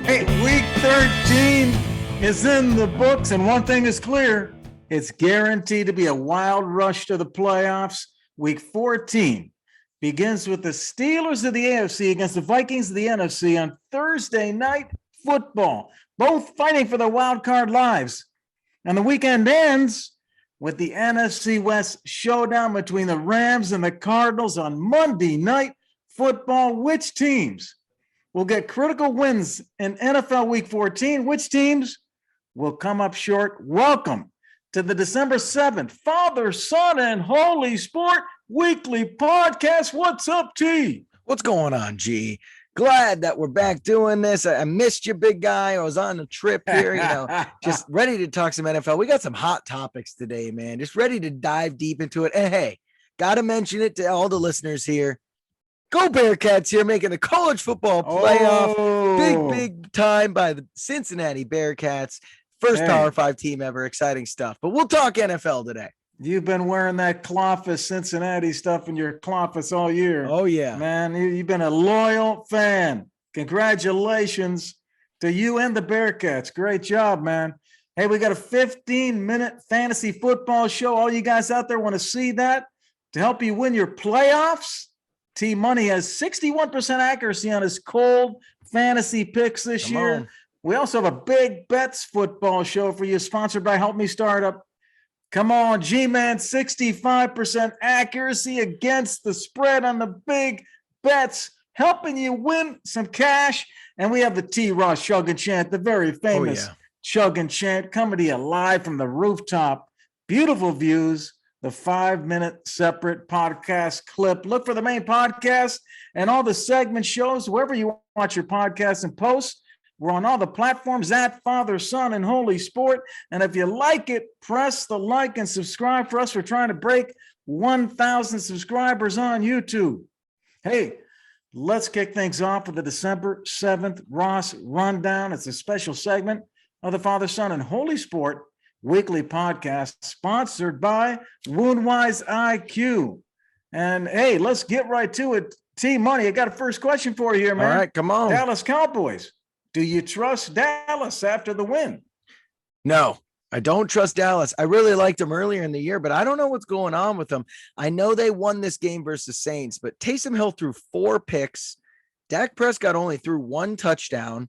Hey, week 13 is in the books, and one thing is clear. It's guaranteed to be a wild rush to the playoffs. Week 14 begins with the Steelers of the AFC against the Vikings of the NFC on Thursday night football, both fighting for their wild card lives. And the weekend ends with the NFC West showdown between the Rams and the Cardinals on Monday night football. Which teams will get critical wins in NFL Week 14? Which teams will come up short? Welcome to the December 7th Father, Son, and Holy Sport Weekly Podcast. What's up, T? What's going on, G? Glad that we're back doing this. I missed you, big guy. I was on a trip here, just ready to talk some NFL. We got some hot topics today, man. Just ready to dive deep into it. And hey, got to mention it to all the listeners here. Go Bearcats here, making the college football playoff. Big time by the Cincinnati Bearcats. First Power 5 team ever. Exciting stuff. But we'll talk NFL today. You've been wearing that Clofus Cincinnati stuff in your Clofus all year. Oh, yeah. Man, you've been a loyal fan. Congratulations to you and the Bearcats. Great job, man. Hey, we got a 15-minute fantasy football show. All you guys out there want to see that to help you win your playoffs? T-Money has 61% accuracy on his cold fantasy picks this year. We also have a big bets football show for you, sponsored by Help Me Startup. Come on, G-Man, 65% accuracy against the spread on the big bets, helping you win some cash. And we have the T-Ross Chug and Chant, the very famous Chug and Chant, coming to you live from the rooftop. Beautiful views. The 5-minute separate podcast clip. Look for the main podcast and all the segment shows wherever you watch your podcasts and posts. We're on all the platforms at Father, Son, and Holy Sport. And if you like it, press the like and subscribe for us. We're trying to break 1,000 subscribers on YouTube. Hey, let's kick things off with the December 7th Ross Rundown. It's a special segment of the Father, Son, and Holy Sport Weekly Podcast, sponsored by Woundwise IQ. And hey, let's get right to it. T-Money, I got a first question for you here, man. All right, come on. Dallas Cowboys. Do you trust Dallas after the win? No, I don't trust Dallas. I really liked them earlier in the year, but I don't know what's going on with them. I know they won this game versus Saints, but Taysom Hill threw 4 picks. Dak Prescott only threw 1 touchdown.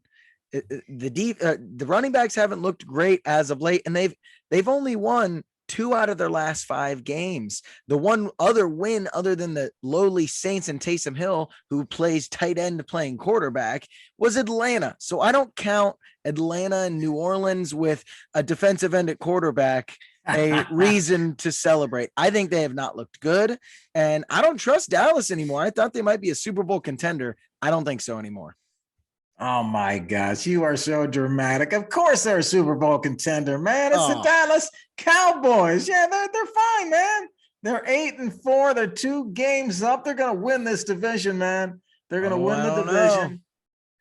The running backs haven't looked great as of late, and they've only won 2 out of their last 5 games. The one other win other than the lowly Saints and Taysom Hill, who plays tight end playing quarterback, was Atlanta. So I don't count Atlanta and New Orleans with a defensive end at quarterback a reason to celebrate. I think they have not looked good, and I don't trust Dallas anymore. I thought they might be a Super Bowl contender. I don't think so anymore. Oh, my gosh. You are so dramatic. Of course they're a Super Bowl contender, man. It's the Dallas Cowboys. Yeah, they're fine, man. They're 8-4. They're 2 games up. They're going to win this division, man. They're going to win the division.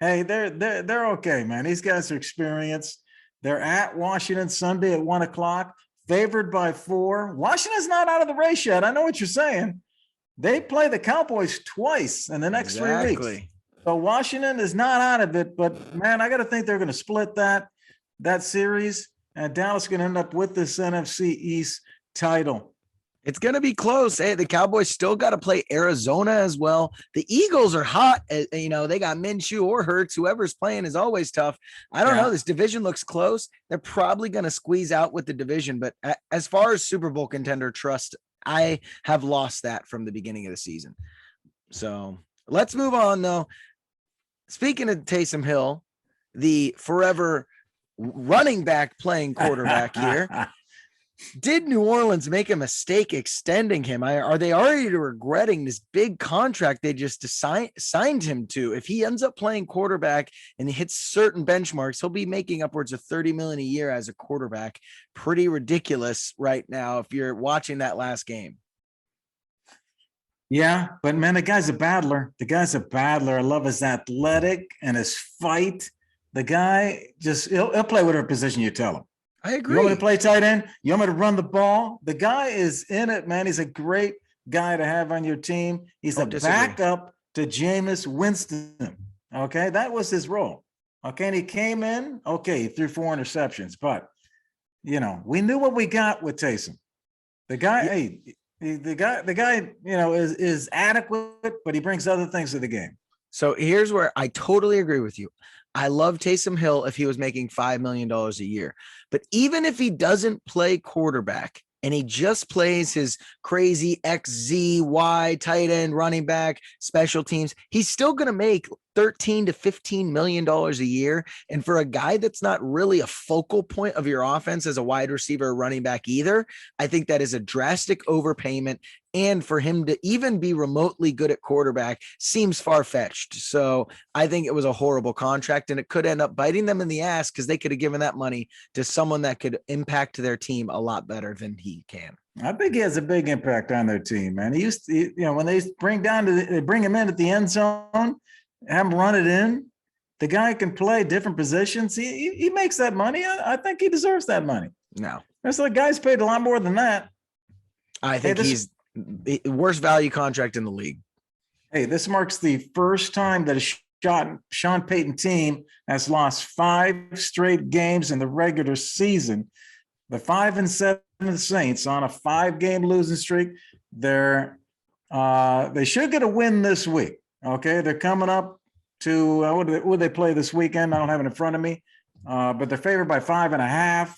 Hey, they're okay, man. These guys are experienced. They're at Washington Sunday at 1 o'clock, favored by 4. Washington's not out of the race yet. I know what you're saying. They play the Cowboys twice in the next 3 weeks. So Washington is not out of it, but man, I got to think they're going to split that series, and Dallas is going to end up with this NFC East title. It's going to be close. Hey, the Cowboys still got to play Arizona as well. The Eagles are hot. They got Minshew or Hurts. Whoever's playing is always tough. I don't know. This division looks close. They're probably going to squeeze out with the division, but as far as Super Bowl contender trust, I have lost that from the beginning of the season. So let's move on, though. Speaking of Taysom Hill, the forever running back playing quarterback here, did New Orleans make a mistake extending him? Are they already regretting this big contract they just signed him to? If he ends up playing quarterback and he hits certain benchmarks, he'll be making upwards of $30 million a year as a quarterback. Pretty ridiculous right now if you're watching that last game. Yeah, but man, the guy's a battler. I love his athletic and his fight. The guy he'll play whatever position you tell him. I agree. You want me to play tight end? You want me to run the ball? The guy is in it, man. He's a great guy to have on your team. He's a backup to Jameis Winston. Okay, that was his role. Okay, and he came in. Okay, he threw 4 interceptions, but we knew what we got with Taysom. The guy, Yeah. hey, the guy, is adequate, but he brings other things to the game. So here's where I totally agree with you. I love Taysom Hill if he was making $5 million a year. But even if he doesn't play quarterback and he just plays his crazy XZY tight end, running back, special teams, he's still going to make 13 to $15 million a year. And for a guy that's not really a focal point of your offense as a wide receiver or running back either, I think that is a drastic overpayment. And for him to even be remotely good at quarterback seems far-fetched. So I think it was a horrible contract, and it could end up biting them in the ass because they could have given that money to someone that could impact their team a lot better than he can. I think he has a big impact on their team, man. He used to, when they bring him in at the end zone, have him run it in. The guy can play different positions. He makes that money. I think he deserves that money. No, there's the guy's paid a lot more than that. I think he's the worst value contract in the league. Hey, this marks the first time that a Sean Payton team has lost 5 straight games in the regular season. The 5-7 Saints on a 5-game losing streak. They should get a win this week. Okay, they're coming up to what they play this weekend. I don't have it in front of me, but they're favored by 5.5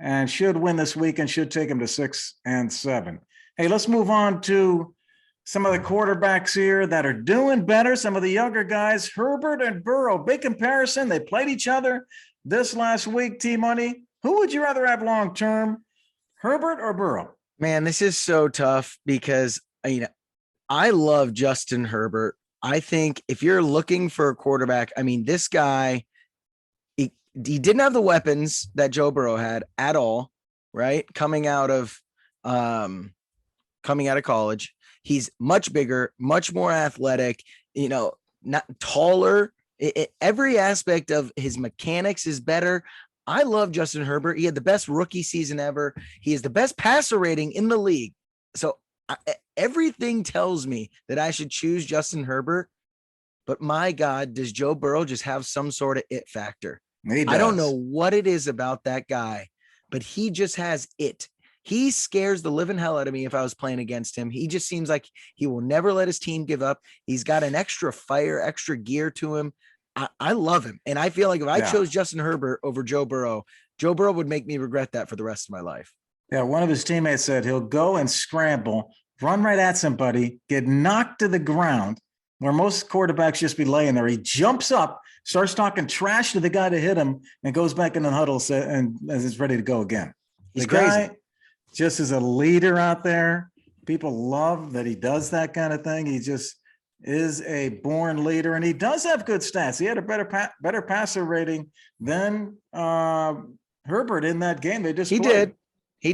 and should win this weekend. Should take them to 6-7. Hey, let's move on to some of the quarterbacks here that are doing better. Some of the younger guys, Herbert and Burrow. Big comparison. They played each other this last week. T-Money. Who would you rather have long term, Herbert or Burrow? Man, this is so tough because I love Justin Herbert. I think if you're looking for a quarterback, this guy, he didn't have the weapons that Joe Burrow had at all, right? Coming out of college, he's much bigger, much more athletic, not taller. Every aspect of his mechanics is better. I love Justin Herbert. He had the best rookie season ever. He is the best passer rating in the league. So everything tells me that I should choose Justin Herbert. But my God, does Joe Burrow just have some sort of it factor? I don't know what it is about that guy, but he just has it. He scares the living hell out of me if I was playing against him. He just seems like he will never let his team give up. He's got an extra fire, extra gear to him. I love him. And I feel like if I chose Justin Herbert over Joe Burrow would make me regret that for the rest of my life. Yeah, one of his teammates said he'll go and scramble, run right at somebody, get knocked to the ground, where most quarterbacks just be laying there. He jumps up, starts talking trash to the guy to hit him, and goes back in the huddle and is ready to go again. He's crazy. Guy just is a leader out there. People love that he does that kind of thing. He just is a born leader, and he does have good stats. He had a better passer rating than Herbert in that game. They just He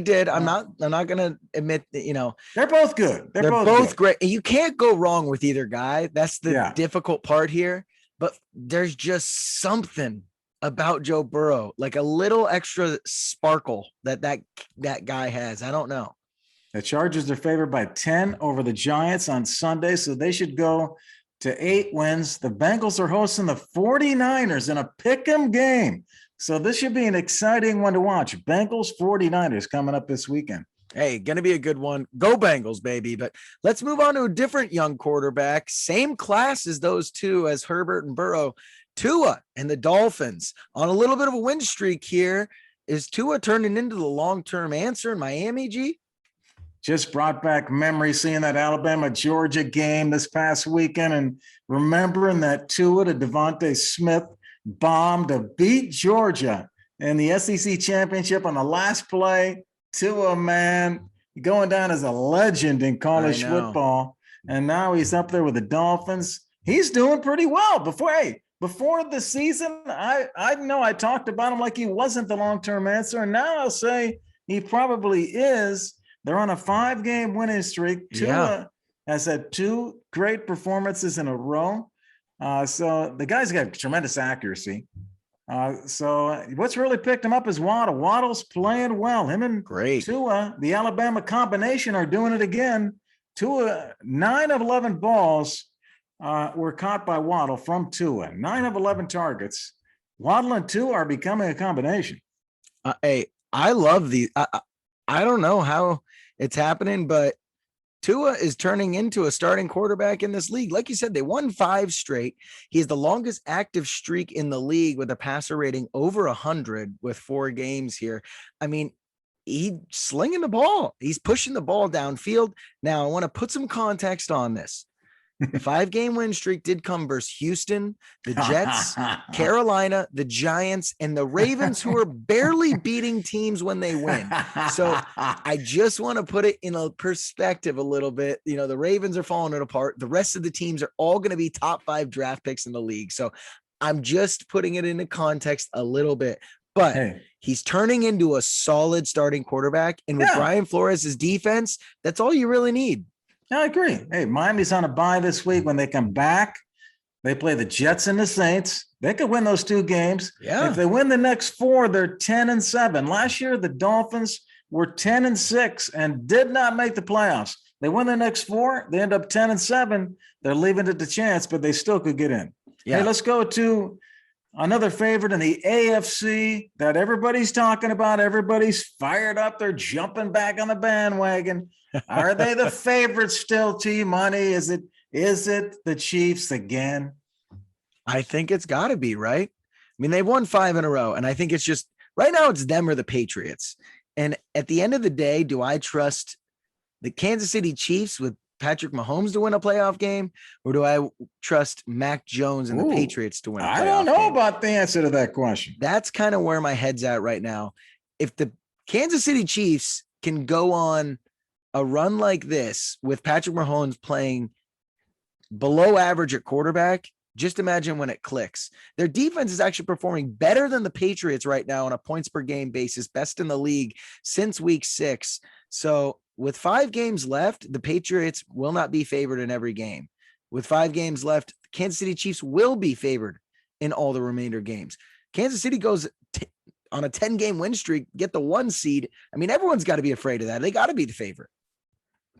did. I'm not going to admit that, they're both good. They're both great. You can't go wrong with either guy. That's the difficult part here. But there's just something about Joe Burrow, like a little extra sparkle that guy has. I don't know. The Chargers are favored by 10 over the Giants on Sunday, so they should go to 8 wins. The Bengals are hosting the 49ers in a pick'em game. So this should be an exciting one to watch. Bengals 49ers coming up this weekend. Hey, going to be a good one. Go Bengals, baby. But let's move on to a different young quarterback. Same class as those two, as Herbert and Burrow. Tua and the Dolphins on a little bit of a win streak here. Is Tua turning into the long-term answer in Miami, G? Just brought back memories seeing that Alabama-Georgia game this past weekend and remembering that Tua to Devontae Smith bomb to beat Georgia in the SEC championship on the last play. Tua, man, going down as a legend in college football. And now he's up there with the Dolphins. He's doing pretty well. Before the season, I know I talked about him like he wasn't the long-term answer. And now I'll say he probably is. They're on a 5-game winning streak. Tua has had 2 great performances in a row. So the guy's got tremendous accuracy. So what's really picked him up is Waddle. Waddle's playing well. Him and Tua, the Alabama combination, are doing it again. Tua, 9 of 11 balls were caught by Waddle from Tua. 9 of 11 targets. Waddle and Tua are becoming a combination. Hey, I love the. I don't know how it's happening, but Tua is turning into a starting quarterback in this league. Like you said, they won 5 straight. He's the longest active streak in the league with a passer rating over 100 with 4 games here. I mean, he's slinging the ball. He's pushing the ball downfield. Now, I want to put some context on this. The 5-game win streak did come versus Houston, the Jets, Carolina, the Giants, and the Ravens, who are barely beating teams when they win. So I just want to put it in a perspective a little bit. You know, the Ravens are falling it apart. The rest of the teams are all going to be top 5 draft picks in the league. So I'm just putting it into context a little bit. But he's turning into a solid starting quarterback. And with Brian Flores' defense, that's all you really need. I agree. Hey, Miami's on a bye this week. When they come back, they play the Jets and the Saints. They could win those 2 games. Yeah. If they win the next 4, they're 10-7. Last year, the Dolphins were 10-6 and did not make the playoffs. They win the next 4, they end up 10-7. They're leaving it to chance, but they still could get in. Yeah. Hey, let's go to another favorite in the AFC that everybody's talking about. Everybody's fired up. They're jumping back on the bandwagon. Are they the favorites still, T-Money? Is it the Chiefs again? I think it's got to be, right? I mean, they've won 5 in a row, and I think it's just right now it's them or the Patriots. And at the end of the day, do I trust the Kansas City Chiefs with Patrick Mahomes to win a playoff game, or do I trust Mac Jones and the Patriots to win a playoff game? I don't know about the answer to that question. That's kind of where my head's at right now. If the Kansas City Chiefs can go on a run like this with Patrick Mahomes playing below average at quarterback, just imagine when it clicks. Their defense is actually performing better than the Patriots right now on a points per game basis, best in the league since week 6. So with 5 games left, the Patriots will not be favored in every game. With 5 games left, Kansas City Chiefs will be favored in all the remainder games. Kansas City goes on a 10-game win streak, get the 1 seed. I mean, everyone's got to be afraid of that. They got to be the favorite.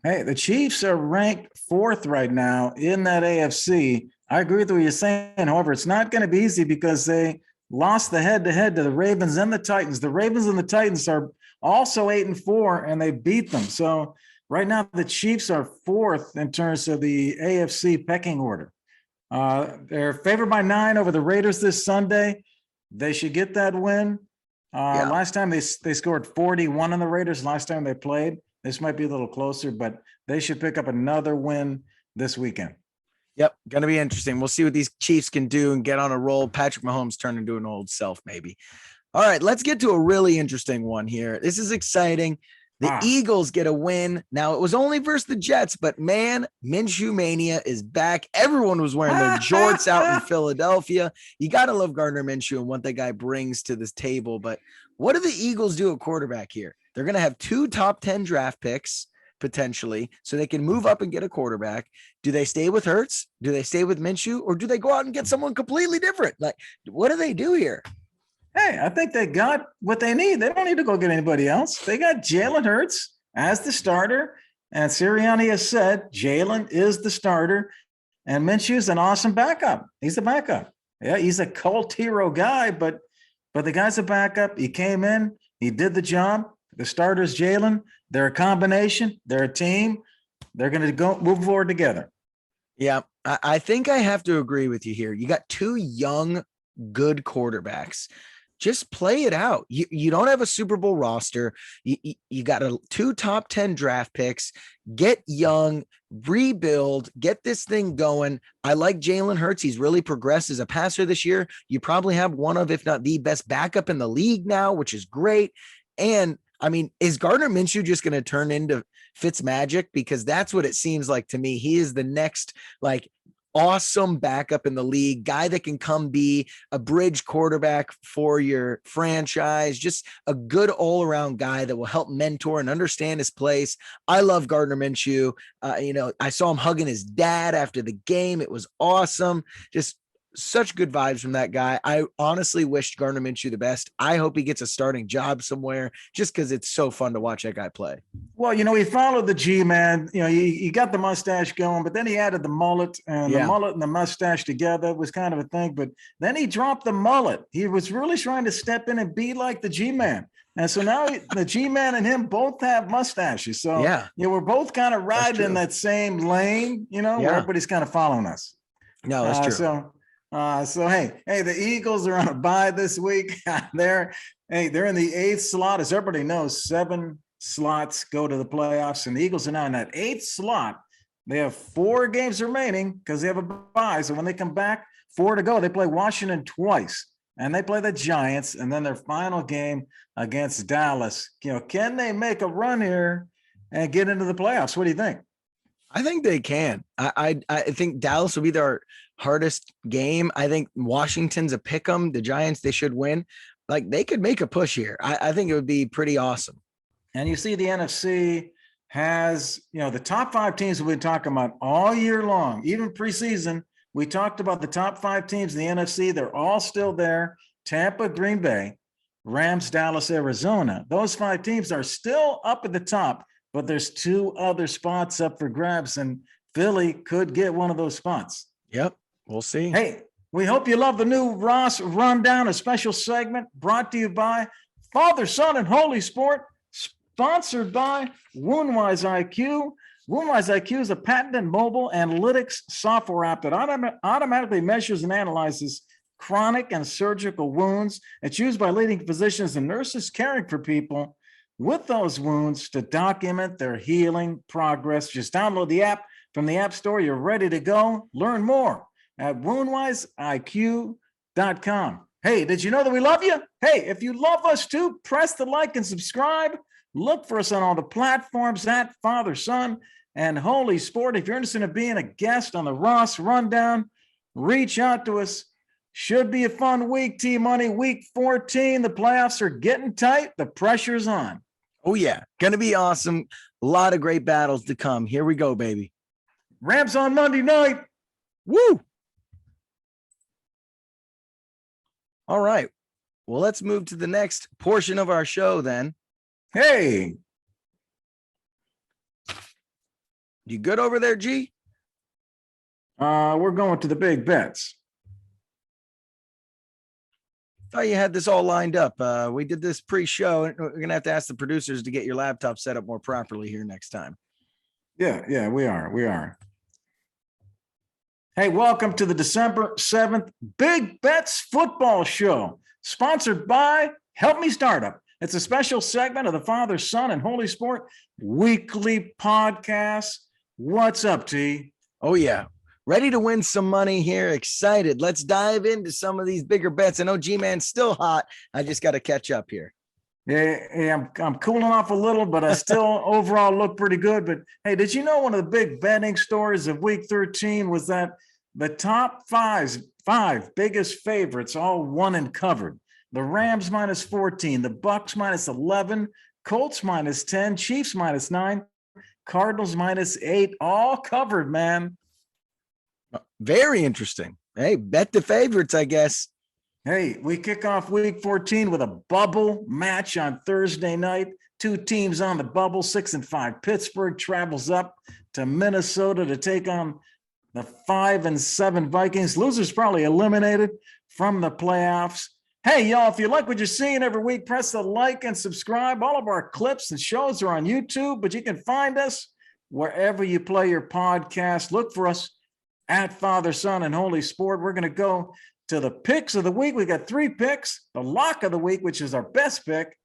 Hey, the Chiefs are ranked 4th right now in that AFC. I agree with what you're saying. However, it's not going to be easy because they lost the head-to-head to the Ravens and the Titans. The Ravens and the Titans are also 8-4, and they beat them. So right now, the Chiefs are 4th in terms of the AFC pecking order. They're favored by 9 over the Raiders this Sunday. They should get that win. Last time they scored 41 on the Raiders. Last time they played. This might be a little closer, but they should pick up another win this weekend. Yep, going to be interesting. We'll see what these Chiefs can do and get on a roll. Patrick Mahomes turned into an old self, maybe. All right, let's get to a really interesting one here. This is exciting. The Eagles get a win. Now, it was only versus the Jets, but man, Minshew Mania is back. Everyone was wearing their jorts out in Philadelphia. You got to love Gardner Minshew and what the guy brings to this table. But what do the Eagles do at quarterback here? They're going to have 2 top 10 draft picks potentially, so they can move up and get a quarterback. Do they stay with Hurts? Do they stay with Minshew? Or do they go out and get someone completely different? Like, what do they do here? Hey, I think they got what they need. They don't need to go get anybody else. They got Jalen Hurts as the starter. And Sirianni has said Jalen is the starter. And Minshew's an awesome backup. He's a backup. Yeah, he's a cult hero guy, but the guy's a backup. He came in. He did the job. The starter's Jalen. They're a combination. They're a team. They're going to go move forward together. Yeah, I think I have to agree with you here. You got 2 young, good quarterbacks. Just play it out. You don't have a Super Bowl roster. You got 2 top 10 draft picks. Get young, rebuild, get this thing going. I like Jalen Hurts. He's really progressed as a passer this year. You probably have one of, if not the best backup in the league now, which is great. And I mean, is Gardner Minshew just going to turn into Fitzmagic? Because that's what it seems like to me. He is the next, like, awesome backup in the league, guy that can come be a bridge quarterback for your franchise, just a good all-around guy that will help mentor and understand his place. I love Gardner Minshew. I saw him hugging his dad after the game. It was awesome. Just such good vibes from that guy. I honestly wished Gardner Minshew the best. I hope he gets a starting job somewhere just because it's so fun to watch that guy play. Well, he followed the G-man. He got the mustache going, but then he added the mullet, and the mullet and the mustache together was kind of a thing. But then he dropped the mullet. He was really trying to step in and be like the G-man. And so now the G-man and him both have mustaches. So we're both kind of riding in that same lane, where everybody's kind of following us. No, that's true. So hey, the Eagles are on a bye this week. They're in the 8th slot. As everybody knows, 7 slots go to the playoffs, and the Eagles are now in that 8th slot. They have 4 games remaining because they have a bye. So when they come back, 4 to go. They play Washington twice, and they play the Giants, and then their final game against Dallas. Can they make a run here and get into the playoffs? What do you think? I think they can. I think Dallas will be their hardest game. I think Washington's a pick 'em. The Giants, they should win. Like, they could make a push here. I think it would be pretty awesome. And you see the NFC has, the top 5 teams we've been talking about all year long, even preseason. We talked about the top 5 teams in the NFC. They're all still there. Tampa, Green Bay, Rams, Dallas, Arizona. Those 5 teams are still up at the top, but there's 2 other spots up for grabs, and Philly could get one of those spots. Yep, we'll see. Hey, we hope you love the new Ross Rundown, a special segment brought to you by Father, Son, and Holy Sport, sponsored by Woundwise IQ. Woundwise IQ is a patented mobile analytics software app that automatically measures and analyzes chronic and surgical wounds. It's used by leading physicians and nurses caring for people with those wounds to document their healing progress. Just download the app from the App Store. You're ready to go. Learn more at woundwiseiq.com. Hey, did you know that we love you? Hey, if you love us too, press the like and subscribe. Look for us on all the platforms at Father, Son, and Holy Sport. If you're interested in being a guest on the Ross Rundown, reach out to us. Should be a fun week, T-Money. Week 14, the playoffs are getting tight. The pressure's on. Oh, yeah. Going to be awesome. A lot of great battles to come. Here we go, baby. Rams on Monday night. Woo! All right. Well, let's move to the next portion of our show then. Hey. You good over there, G? We're going to the big bets. Thought you had this all lined up. We did this pre-show, and we're going to have to ask the producers to get your laptop set up more properly here next time. Yeah, we are. Hey, welcome to the December 7th Big Bets Football Show, sponsored by Help Me Startup. It's a special segment of the Father, Son, and Holy Sport weekly podcast. What's up, T? Oh, yeah. Ready to win some money here. Excited. Let's dive into some of these bigger bets. I know G-Man's still hot. I just got to catch up here. Yeah, I'm cooling off a little, but I still overall look pretty good. But hey, did you know one of the big betting stories of week 13 was that the top five biggest favorites all won and covered? The Rams minus 14, the Bucks minus 11, Colts minus 10, Chiefs minus 9, Cardinals minus 8, all covered, man. Very interesting. Hey, bet the favorites, I guess. Hey, we kick off week 14 with a bubble match on Thursday night. 2 teams on the bubble, 6-5. Pittsburgh travels up to Minnesota to take on the 5-7 Vikings. Losers probably eliminated from the playoffs. Hey, y'all, if you like what you're seeing every week, press the like and subscribe. All of our clips and shows are on YouTube, but you can find us wherever you play your podcast. Look for us at Father, Son, and Holy Sport. We're going to go to the picks of the week. We got 3 picks. The lock of the week, which is our best pick.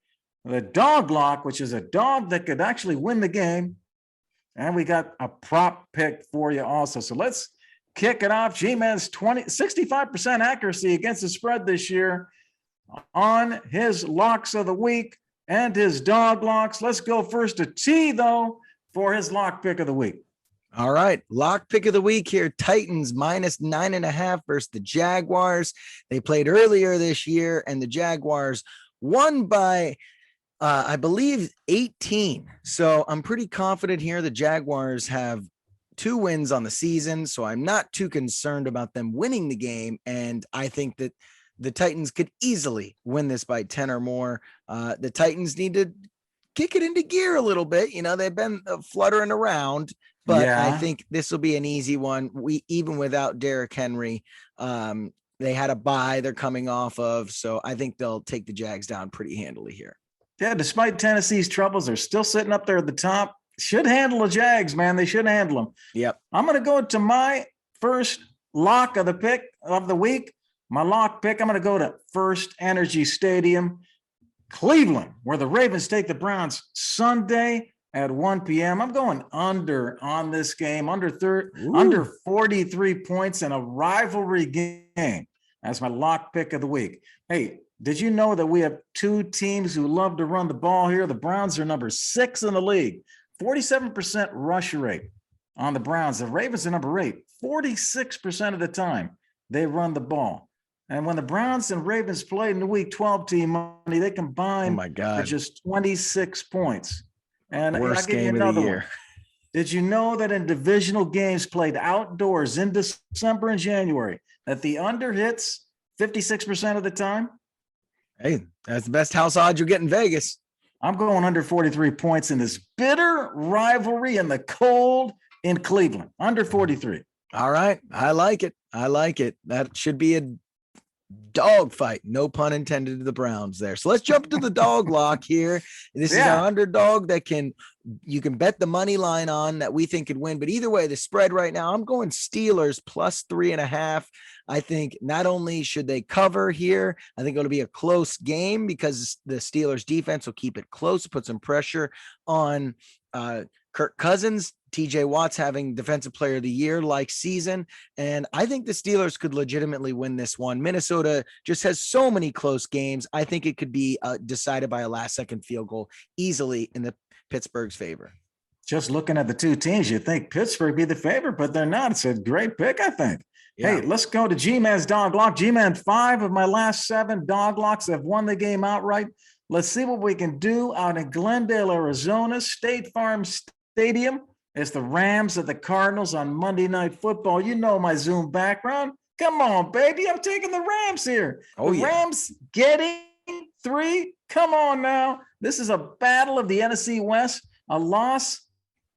The dog lock, which is a dog that could actually win the game. And we got a prop pick for you also. So let's kick it off. G-Man's 65% accuracy against the spread this year on his locks of the week and his dog locks. Let's go first to T, though, for his lock pick of the week. All right. Lock pick of the week here. Titans minus 9.5 versus the Jaguars. They played earlier this year, and the Jaguars won by, I believe, 18. So I'm pretty confident here the Jaguars have 2 wins on the season, so I'm not too concerned about them winning the game. And I think that the Titans could easily win this by 10 or more. The Titans need to kick it into gear a little bit. They've been fluttering around, but I Yeah. think this will be an easy one. Even without Derrick Henry, they had a bye they're coming off of, so I think they'll take the Jags down pretty handily here. Yeah, despite Tennessee's troubles, they're still sitting up there at the top. Should handle the Jags, man. They should handle them. Yep. I'm going to go to my first lock of the pick of the week. My lock pick, I'm going to go to First Energy Stadium, Cleveland, where the Ravens take the Browns Sunday at 1 p.m. I'm going under on this game, under 43 points in a rivalry game. That's my lock pick of the week. Hey, did you know that we have 2 teams who love to run the ball here? The Browns are number 6 in the league, 47% rush rate on the Browns. The Ravens are number 8, 46% of the time they run the ball. And when the Browns and Ravens played in the Week 12 team money, they combined for just 26 points. And worst I'll give you game of another the year. one. Did you know that in divisional games played outdoors in December and January, that the under hits 56% of the time? Hey, that's the best house odds you'll get in Vegas. I'm going under 43 points in this bitter rivalry in the cold in Cleveland. Under 43. All right. I like it. That should be a dog fight. No pun intended to the Browns there. So let's jump to the dog lock here. This is our underdog that you can bet the money line on that we think could win. But either way, the spread right now, I'm going Steelers plus 3.5. I think not only should they cover here, I think it'll be a close game because the Steelers defense will keep it close, put some pressure on Kirk Cousins. TJ Watt's having defensive player of the year like season. And I think the Steelers could legitimately win this one. Minnesota just has so many close games. I think it could be decided by a last second field goal easily in the Pittsburgh's favor. Just looking at the 2 teams, you think Pittsburgh be the favorite, but they're not. It's a great pick, I think. Yeah. Hey, let's go to G-Man's dog lock. G-Man, 5 of my last 7 dog locks have won the game outright. Let's see what we can do out in Glendale, Arizona, State Farm Stadium. It's the Rams at the Cardinals on Monday Night Football. You know my Zoom background. Come on, baby. I'm taking the Rams here. Rams getting 3. Come on now. This is a battle of the NFC West. A loss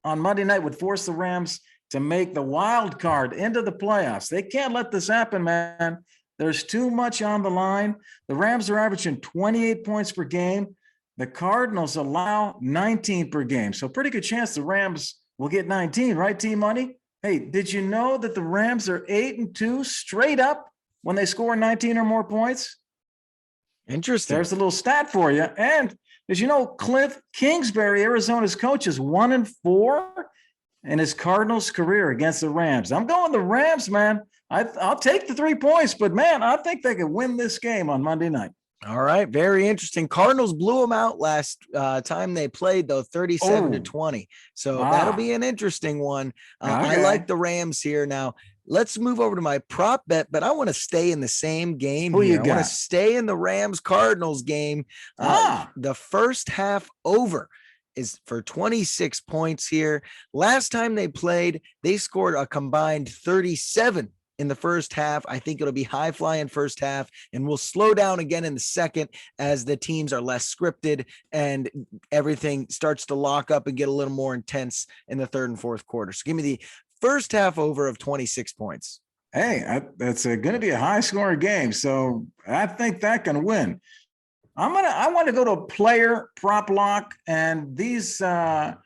on Monday night would force the Rams to make the wild card into the playoffs. They can't let this happen, man. There's too much on the line. The Rams are averaging 28 points per game. The Cardinals allow 19 per game. So pretty good chance the Rams will get 19, right, Team Money? Hey, did you know that the Rams are 8-2 straight up when they score 19 or more points? Interesting. There's a little stat for you. And did you know Cliff Kingsbury, Arizona's coach, is 1-4 in his Cardinals career against the Rams? I'm going the Rams, man. I'll take the 3 points, but man, I think they could win this game on Monday night. All right. Very interesting. Cardinals blew them out last time they played, though, 37-20. So that'll be an interesting one. I like the Rams here. Now, let's move over to my prop bet, but I want to stay in the same game here. I want to stay in the Rams-Cardinals game. The first half over is for 26 points here. Last time they played, they scored a combined 37 in the first half. I think it'll be high flying first half, and we'll slow down again in the second as the teams are less scripted and everything starts to lock up and get a little more intense in the third and fourth quarter. So give me the first half over of 26 points. Hey, that's going to be a high scoring game. So I think that can win. I want to go to a player prop lock, and these player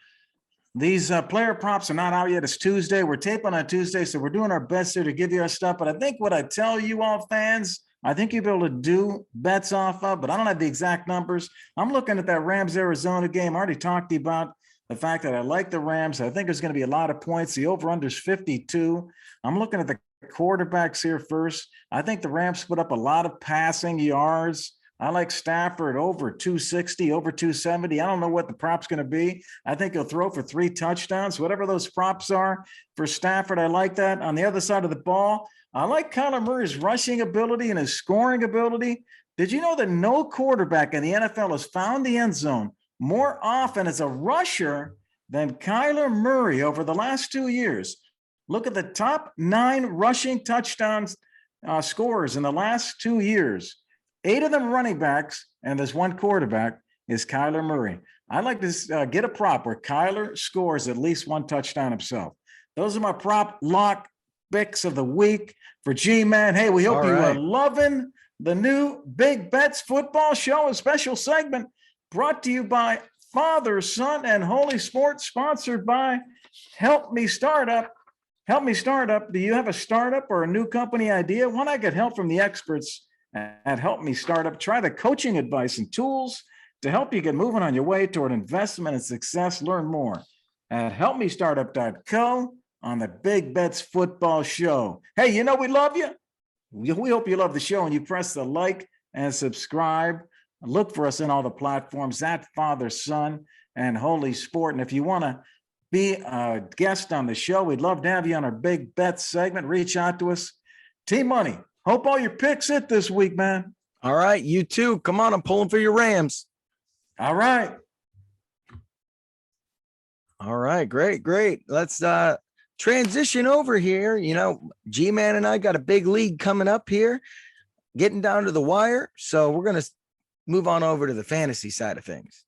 props are not out yet. It's Tuesday. We're taping on Tuesday, so we're doing our best here to give you our stuff. But I think what I tell you all fans, I think you'll be able to do bets off of, but I don't have the exact numbers. I'm looking at that Rams-Arizona game. I already talked to you about the fact that I like the Rams. I think there's going to be a lot of points. The over-under is 52. I'm looking at the quarterbacks here first. I think the Rams put up a lot of passing yards. I like Stafford over 260, over 270. I don't know what the prop's going to be. I think he'll throw for 3 touchdowns, whatever those props are for Stafford. I like that. On the other side of the ball, I like Kyler Murray's rushing ability and his scoring ability. Did you know that no quarterback in the NFL has found the end zone more often as a rusher than Kyler Murray over the last 2 years. Look at the top 9 rushing touchdowns scorers in the last 2 years. 8 of them running backs, and there's 1 quarterback, is Kyler Murray. I'd like to get a prop where Kyler scores at least 1 touchdown himself. Those are my prop lock picks of the week for G-Man. Hey, we hope you are loving the new Big Bets football show, a special segment brought to you by Father, Son, and Holy Sport, sponsored by Help Me Startup. Help Me Startup. Do you have a startup or a new company idea? Why not get help from the experts at Help Me Startup? Try the coaching advice and tools to help you get moving on your way toward investment and success. Learn more at helpmestartup.co on the Big Bets football show. Hey, you know we love you. We hope you love the show and you press the like and subscribe. Look for us in all the platforms at Father, Son, and Holy Sport. And if you want to be a guest on the show, we'd love to have you on our Big Bets segment. Reach out to us. T-Money, hope all your picks hit this week, man. All right, you too. Come on, I'm pulling for your Rams. All right. All right, great. Let's transition over here. You know, G-Man and I got a big league coming up here, getting down to the wire. So we're going to move on over to the fantasy side of things.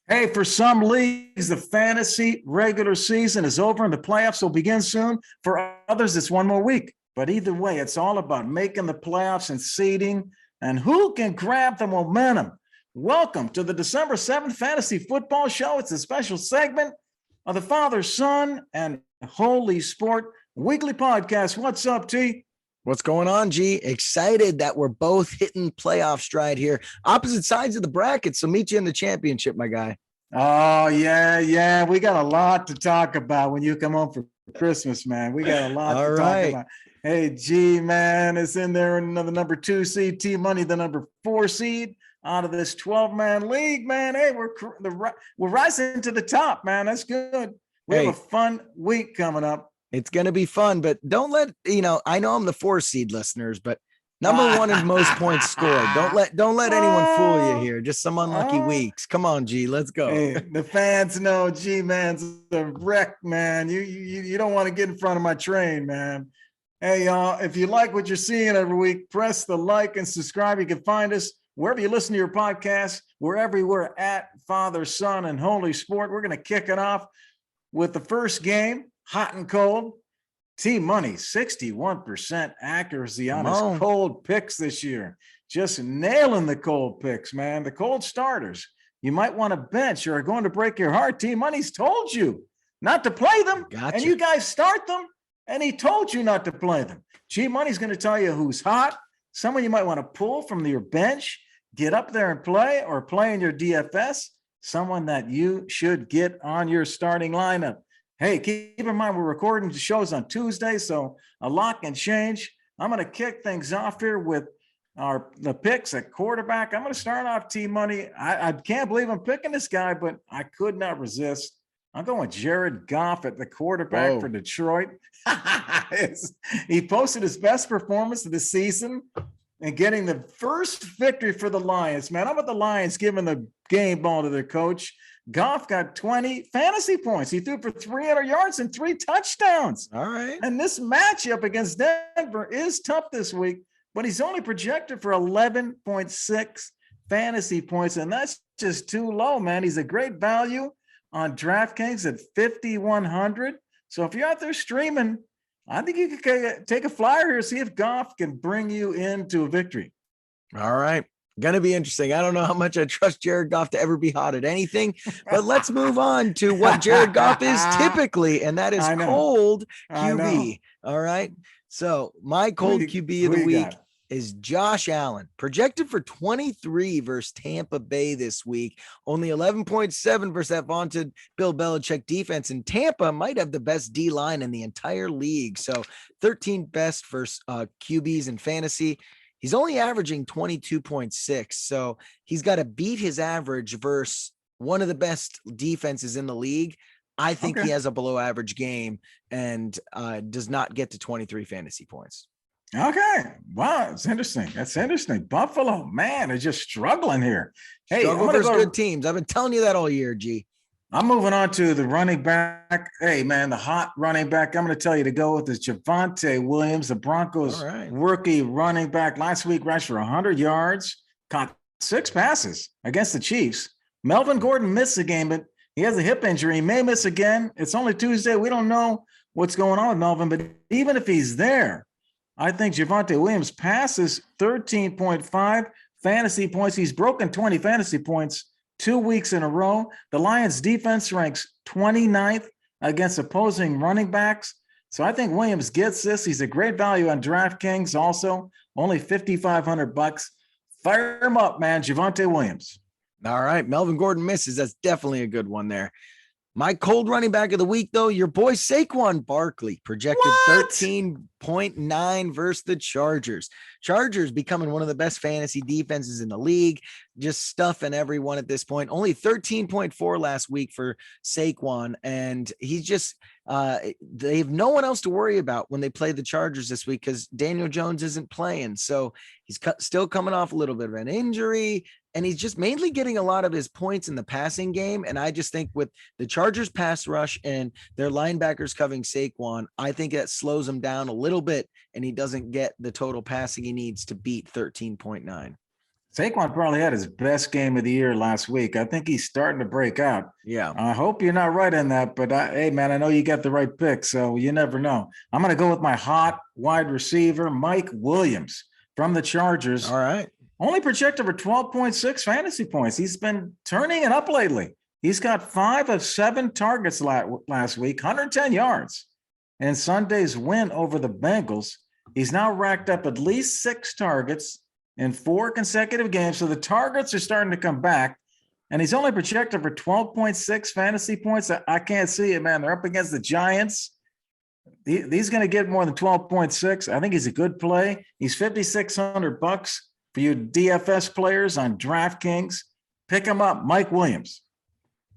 Hey, for some leagues, the fantasy regular season is over and the playoffs will begin soon. For others, it's 1 more week. But either way, it's all about making the playoffs and seeding and who can grab the momentum. Welcome to the December 7th Fantasy Football Show. It's a special segment of the Father, Son, and Holy Sport weekly podcast. What's up, T? What's going on, G? Excited that we're both hitting playoff stride here. Opposite sides of the bracket, so meet you in the championship, my guy. Oh, yeah. We got a lot to talk about when you come home for Christmas, man. We got a lot to talk about. Hey, G, man, it's in there in the number 2 seed, T-Money, the number 4 seed out of this 12-man league, man. Hey, we're rising to the top, man. That's good. We have a fun week coming up. It's going to be fun, but don't let, I know I'm the 4 seed, listeners, but number 1 in most points scored. Don't let anyone fool you here. Just some unlucky weeks. Come on, G, let's go. Hey, the fans know G-Man's a wreck, man. You don't want to get in front of my train, man. Hey, y'all, if you like what you're seeing every week, press the like and subscribe. You can find us wherever you listen to your podcast. We're everywhere at Father, Son, and Holy Sport. We're going to kick it off with the first game, hot and cold. T-Money, 61% accuracy on his cold picks this year. Just nailing the cold picks, man. The cold starters. You might want to bench or are going to break your heart. T-Money's told you not to play them. Gotcha. And you guys start them, and he told you not to play them. G-Money's going to tell you who's hot. Someone you might want to pull from your bench, get up there and play, or play in your DFS. Someone that you should get on your starting lineup. Hey, keep in mind, we're recording the shows on Tuesday, so a lot can change. I'm going to kick things off here with the picks at quarterback. I'm going to start off T-Money. I can't believe I'm picking this guy, but I could not resist. I'm going with Jared Goff at the quarterback for Detroit. He posted his best performance of the season and getting the first victory for the Lions. Man, how about the Lions giving the game ball to their coach? Goff got 20 fantasy points. He threw for 300 yards and 3 touchdowns. All right. And this matchup against Denver is tough this week, but he's only projected for 11.6 fantasy points, and that's just too low, man. He's a great value on DraftKings at 5,100. So if you're out there streaming, I think you could take a flyer here, see if Goff can bring you into a victory. All right. Going to be interesting. I don't know how much I trust Jared Goff to ever be hot at anything, but let's move on to what Jared Goff is typically, and that is cold QB. All right. So my cold QB of the week is Josh Allen, projected for 23 versus Tampa Bay this week. Only 11.7 versus that vaunted Bill Belichick defense. And Tampa might have the best D line in the entire league. So 13th best versus QBs in fantasy. He's only averaging 22.6. So he's got to beat his average versus one of the best defenses in the league. I think he has a below average game and does not get to 23 fantasy points. Okay. Wow. It's interesting. That's interesting. Buffalo, man, they're just struggling here. Hey, struggle versus good teams. I've been telling you that all year, G. I'm moving on to the running back. Hey, man, the hot running back I'm going to tell you to go with is Javonte Williams, the Broncos rookie running back. Last week rushed for 100 yards, caught 6 passes against the Chiefs. Melvin Gordon missed the game, but he has a hip injury. He may miss again. It's only Tuesday. We don't know what's going on with Melvin, but even if he's there, I think Javonte Williams passes 13.5 fantasy points. He's broken 20 fantasy points 2 weeks in a row. The Lions defense ranks 29th against opposing running backs. So I think Williams gets this. He's a great value on DraftKings also, only $5,500. Fire him up, man. Javonte Williams. All right. Melvin Gordon misses. That's definitely a good one there. My cold running back of the week, though, your boy Saquon Barkley, projected 13.9 versus the Chargers. Chargers becoming one of the best fantasy defenses in the league, just stuffing everyone at this point. Only 13.4 last week for Saquon, and he's just they have no one else to worry about when they play the Chargers this week because Daniel Jones isn't playing. So he's still coming off a little bit of an injury. And he's just mainly getting a lot of his points in the passing game. And I just think with the Chargers pass rush and their linebackers covering Saquon, I think that slows him down a little bit and he doesn't get the total passing he needs to beat 13.9. Saquon probably had his best game of the year last week. I think he's starting to break out. Yeah. I hope you're not right on that, but hey, man, I know you got the right pick, so you never know. I'm going to go with my hot wide receiver, Mike Williams from the Chargers. All right. Only projected for 12.6 fantasy points. He's been turning it up lately. He's got 5 of 7 targets last week, 110 yards. And Sunday's win over the Bengals, he's now racked up at least 6 targets in 4 consecutive games. So the targets are starting to come back. And he's only projected for 12.6 fantasy points. I can't see it, man. They're up against the Giants. He's going to get more than 12.6. I think he's a good play. He's $5,600 for you DFS players on DraftKings. Pick him up, Mike Williams.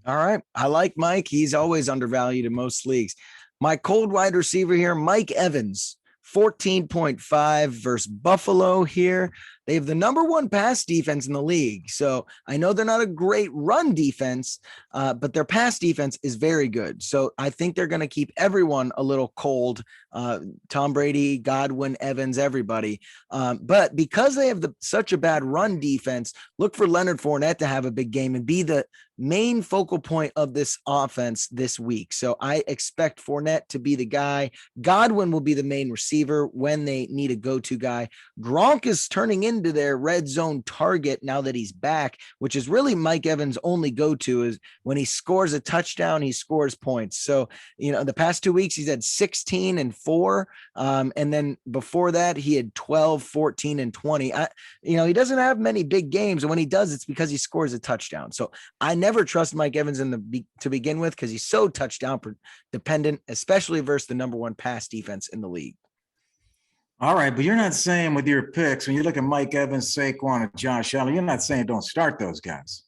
All right. I like Mike. He's always undervalued in most leagues. My cold wide receiver here, Mike Evans, 14.5 versus Buffalo here. They have the number 1 pass defense in the league. So I know they're not a great run defense, but their pass defense is very good. So I think they're going to keep everyone a little cold. Tom Brady, Godwin, Evans, everybody. But because they have such a bad run defense, look for Leonard Fournette to have a big game and be the main focal point of this offense this week. So I expect Fournette to be the guy. Godwin will be the main receiver when they need a go-to guy. Gronk is turning into their red zone target now that he's back, which is really Mike Evans' only go-to is when he scores a touchdown, he scores points. So, the past 2 weeks, he's had 16 and 4. And then before that, he had 12, 14, and 20. He doesn't have many big games. And when he does, it's because he scores a touchdown. So I never trust Mike Evans to begin with because he's so touchdown dependent, especially versus the number 1 pass defense in the league. All right, but you're not saying with your picks, when you look at Mike Evans, Saquon, and Josh Allen, you're not saying don't start those guys.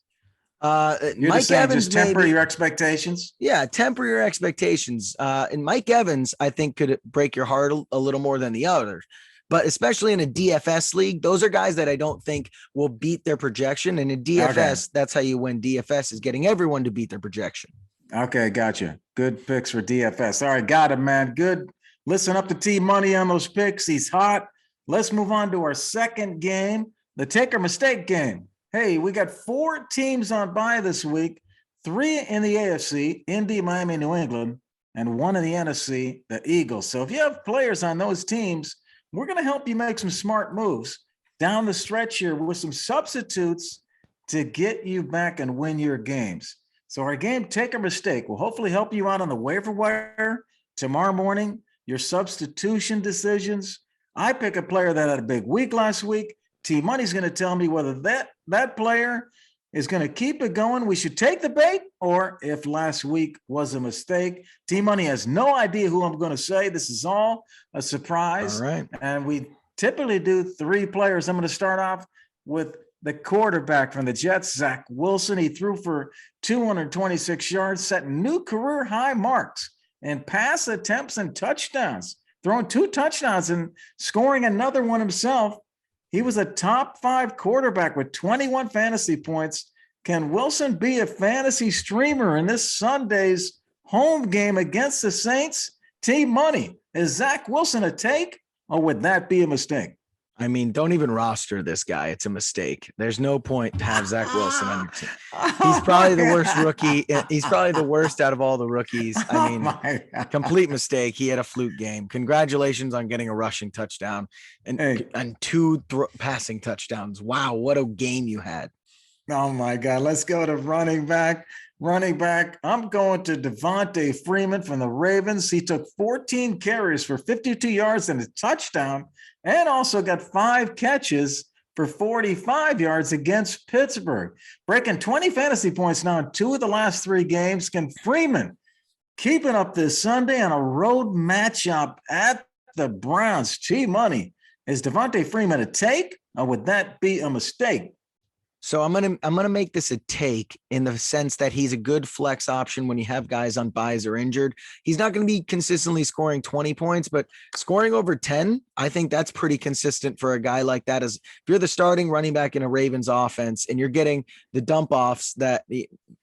You're Mike just saying Evans just temper your expectations? Yeah, temper your expectations. And Mike Evans, I think, could break your heart a little more than the others. But especially in a DFS league, those are guys that I don't think will beat their projection. And in DFS, That's how you win DFS, is getting everyone to beat their projection. Okay, gotcha. Good picks for DFS. All right, got it, man. Good. Listen up to T Money on those picks. He's hot. Let's move on to our second game, the take or mistake game. Hey, we got 4 teams on bye this week, 3 in the AFC, Indy, Miami, New England, and 1 in the NFC, the Eagles. So if you have players on those teams, we're going to help you make some smart moves down the stretch here with some substitutes to get you back and win your games. So our game, take or mistake, will hopefully help you out on the waiver wire tomorrow morning, your substitution decisions. I pick a player that had a big week last week. T Money's going to tell me whether that player is going to keep it going. We should take the bait, or if last week was a mistake. T Money has no idea who I'm going to say. This is all a surprise. All right. And we typically do 3 players. I'm going to start off with the quarterback from the Jets, Zach Wilson. He threw for 226 yards, setting new career high marks in pass attempts and touchdowns, throwing 2 touchdowns and scoring another one himself. He was a top 5 quarterback with 21 fantasy points, Can Wilson be a fantasy streamer in this Sunday's home game against the Saints? Team money. Is Zach Wilson a take, or would that be a mistake? I mean, don't even roster this guy. It's a mistake. There's no point to have Zach Wilson on your team. He's probably the worst rookie. He's probably the worst out of all the rookies. I mean, complete mistake. He had a fluke game. Congratulations on getting a rushing touchdown and two passing touchdowns. Wow, what a game you had. Oh my God. Let's go to running back. I'm going to Devontae Freeman from the Ravens. He took 14 carries for 52 yards and a touchdown, and also got 5 catches for 45 yards against Pittsburgh, breaking 20 fantasy points now in 2 of the last 3 games. Can Freeman keep it up this Sunday on a road matchup at the Browns? Money. Is Devontae Freeman a take, or would that be a mistake? So I'm gonna make this a take in the sense that he's a good flex option when you have guys on buys or injured. He's not going to be consistently scoring 20 points, but scoring over 10, I think that's pretty consistent for a guy like that. As if you're the starting running back in a Ravens offense and you're getting the dump offs that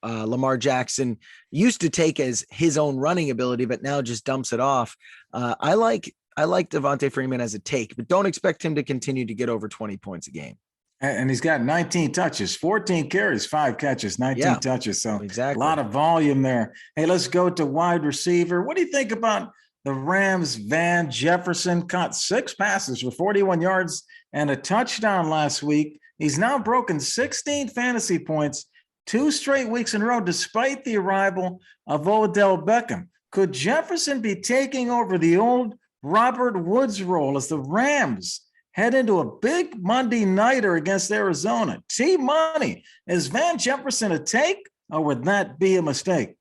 Lamar Jackson used to take as his own running ability, but now just dumps it off. I like Devontae Freeman as a take, but don't expect him to continue to get over 20 points a game. And he's got 19 touches, 14 carries, 5 catches, 19 touches. So exactly. A lot of volume there. Hey, let's go to wide receiver. What do you think about the Rams? Van Jefferson caught 6 passes for 41 yards and a touchdown last week. He's now broken 16 fantasy points 2 straight weeks in a row, despite the arrival of Odell Beckham. Could Jefferson be taking over the old Robert Woods role as the Rams head into a big Monday nighter against Arizona? Money. Is Van Jefferson a take, or would that be a mistake?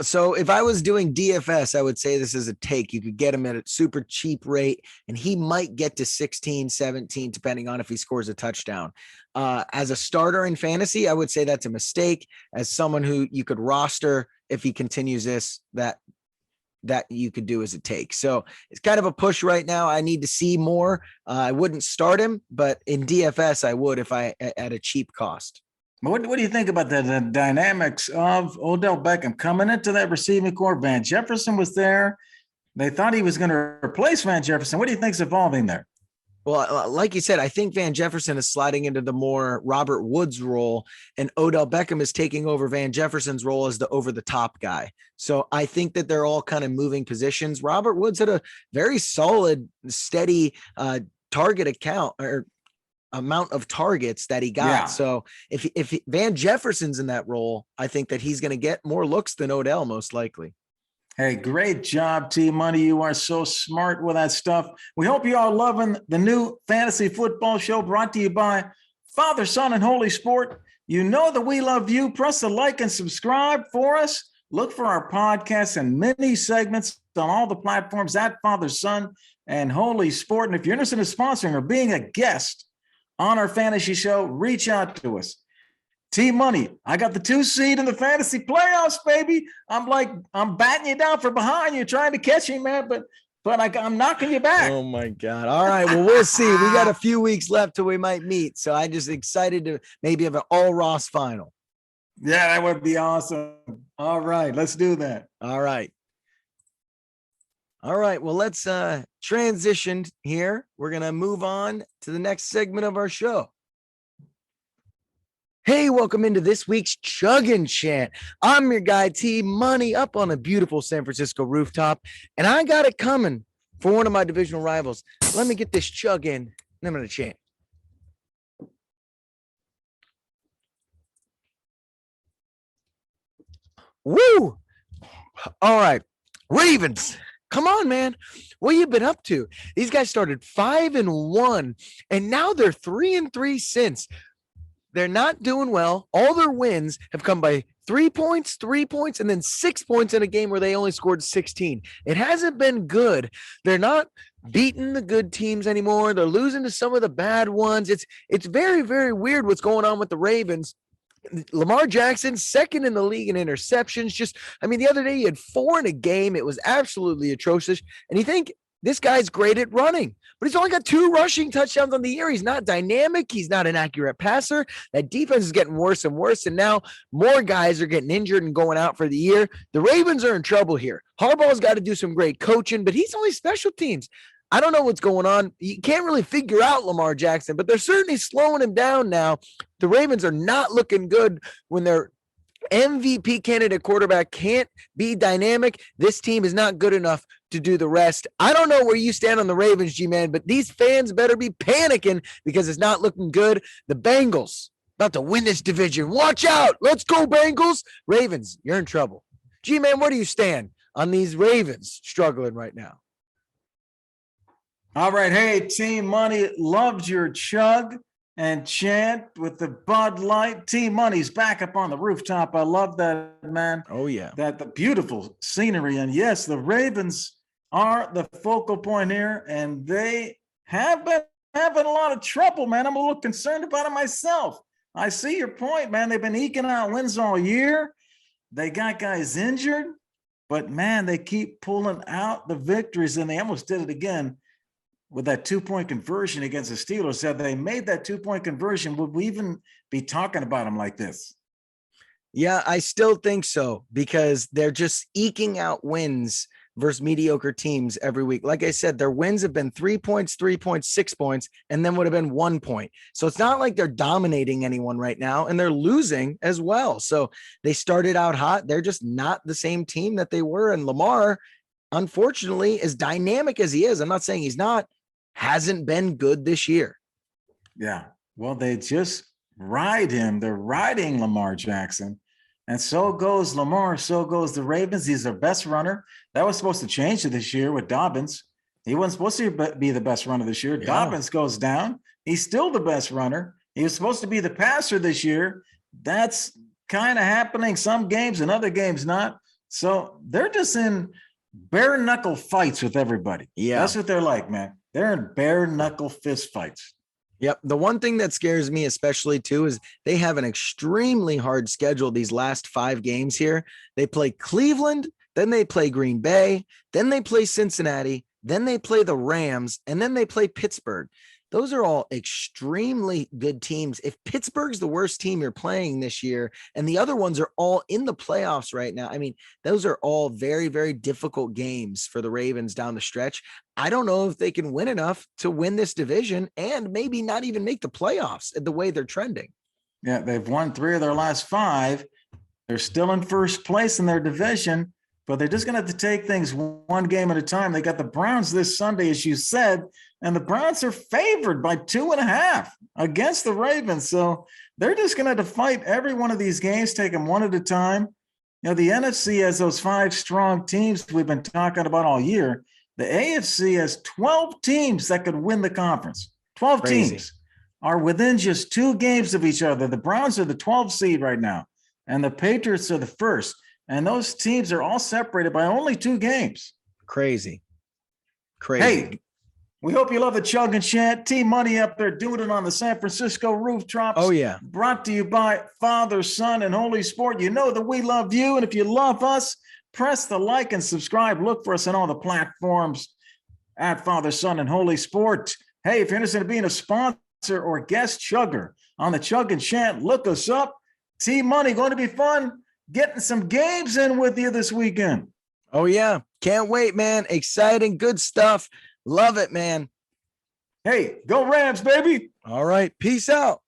So if I was doing DFS, I would say this is a take. You could get him at a super cheap rate, and he might get to 16, 17, depending on if he scores a touchdown. As a starter in fantasy, I would say that's a mistake. As someone who you could roster, if he continues this, that you could do as a take. So it's kind of a push right now. I need to see more. I wouldn't start him, but in DFS, I would if I at a cheap cost. What do you think about the dynamics of Odell Beckham coming into that receiving corps? Van Jefferson was there. They thought he was going to replace Van Jefferson. What do you think is evolving there? Well, like you said, I think Van Jefferson is sliding into the more Robert Woods role, and Odell Beckham is taking over Van Jefferson's role as the over-the-top guy. So I think that they're all kind of moving positions. Robert Woods had a very solid, steady target account or amount of targets that he got. Yeah. So if Van Jefferson's in that role, I think that he's going to get more looks than Odell most likely. Hey, great job, Money. You are so smart with that stuff. We hope you are loving the new fantasy football show brought to you by Father, Son, and Holy Sport. You know that we love you. Press the like and subscribe for us. Look for our podcasts and mini segments on all the platforms at Father, Son, and Holy Sport. And if you're interested in sponsoring or being a guest on our fantasy show, reach out to us. Money, I got the 2 seed in the fantasy playoffs, baby. I'm batting you down from behind. You're trying to catch me, man, but I'm knocking you back. Oh my God. All right. Well, we'll see. We got a few weeks left till we might meet. So I'm just excited to maybe have an all Ross final. Yeah, that would be awesome. All right. Let's do that. All right. Well, let's transition here. We're going to move on to the next segment of our show. Hey, welcome into this week's Chuggin' Chant. I'm your guy, Money, up on a beautiful San Francisco rooftop, and I got it coming for one of my divisional rivals. Let me get this chug in, and I'm going to chant. Woo! All right, Ravens, come on, man. What you been up to? These guys started 5-1, and now they're 3-3 since. They're not doing well. All their wins have come by 3 points, and then 6 points in a game where they only scored 16. It hasn't been good. They're not beating the good teams anymore. They're losing to some of the bad ones. It's very, very weird what's going on with the Ravens. Lamar Jackson, second in the league in interceptions. The other day he had 4 in a game. It was absolutely atrocious. And you think This guy's great at running, but he's only got 2 rushing touchdowns on the year. He's not dynamic. He's not an accurate passer. That defense is getting worse and worse. And now more guys are getting injured and going out for the year. The Ravens are in trouble here. Harbaugh's got to do some great coaching, but he's only special teams. I don't know what's going on. You can't really figure out Lamar Jackson, but they're certainly slowing him down now. The Ravens are not looking good when their MVP candidate quarterback can't be dynamic. This team is not good enough to do the rest. I don't know where you stand on the Ravens, G-Man, but these fans better be panicking because it's not looking good. The Bengals about to win this division. Watch out. Let's go, Bengals. Ravens, you're in trouble. G-Man, where do you stand on these Ravens struggling right now? All right. Hey, Team Money loves your chug and chant with the Bud Light. Team Money's back up on the rooftop. I love that, man. Oh, yeah. That the beautiful scenery. And yes, the Ravens are the focal point here, and they have been having a lot of trouble, man. I'm a little concerned about it myself. I see your point, man. They've been eking out wins all year. They got guys injured, but man, they keep pulling out the victories, and they almost did it again with that 2-point conversion against the Steelers. Had they made that 2-point conversion, would we even be talking about them like this? Yeah, I still think so, because they're just eking out wins versus mediocre teams every week. Like I said, their wins have been 3 points, 3 points, 6 points, and then would have been 1 point. So it's not like they're dominating anyone right now, and they're losing as well. So they started out hot. They're just not the same team that they were. And Lamar, unfortunately, as dynamic as he is, I'm not saying he's not, hasn't been good this year. Yeah. Well, they just ride him. They're riding Lamar Jackson. And so goes Lamar, so goes the Ravens. He's their best runner. That was supposed to change this year with Dobbins. He wasn't supposed to be the best runner this year. Yeah. Dobbins goes down. He's still the best runner. He was supposed to be the passer this year. That's kind of happening some games and other games not. So they're just in bare knuckle fights with everybody. Yeah. That's what they're like, man. They're in bare knuckle fist fights. Yep. The one thing that scares me especially too is they have an extremely hard schedule these last 5 games here. They play Cleveland, then they play Green Bay, then they play Cincinnati, then they play the Rams, and then they play Pittsburgh. Those are all extremely good teams. If Pittsburgh's the worst team you're playing this year, and the other ones are all in the playoffs right now, I mean, those are all very, very difficult games for the Ravens down the stretch. I don't know if they can win enough to win this division and maybe not even make the playoffs the way they're trending. Yeah, they've won 3 of their last 5. They're still in first place in their division, but they're just going to have to take things one game at a time. They got the Browns this Sunday, as you said, and the Browns are favored by 2.5 against the Ravens. So they're just going to have to fight every one of these games, take them one at a time. You know, the NFC has those 5 strong teams we've been talking about all year. The AFC has 12 teams that could win the conference. 12 Crazy. Teams are within just 2 games of each other. The Browns are the 12th seed right now, and the Patriots are the 1st. And those teams are all separated by only 2 games. Crazy. Hey, we hope you love the Chug and Chant. Team Money up there doing it on the San Francisco rooftops. Oh, yeah. Brought to you by Father, Son, and Holy Sport. You know that we love you. And if you love us, press the like and subscribe. Look for us on all the platforms at Father, Son, and Holy Sport. Hey, if you're interested in being a sponsor or guest chugger on the Chug and Chant, look us up. Team Money, going to be fun. Getting some games in with you this weekend. Oh, yeah. Can't wait, man. Exciting. Good stuff. Love it, man. Hey, go Rams, baby. All right. Peace out.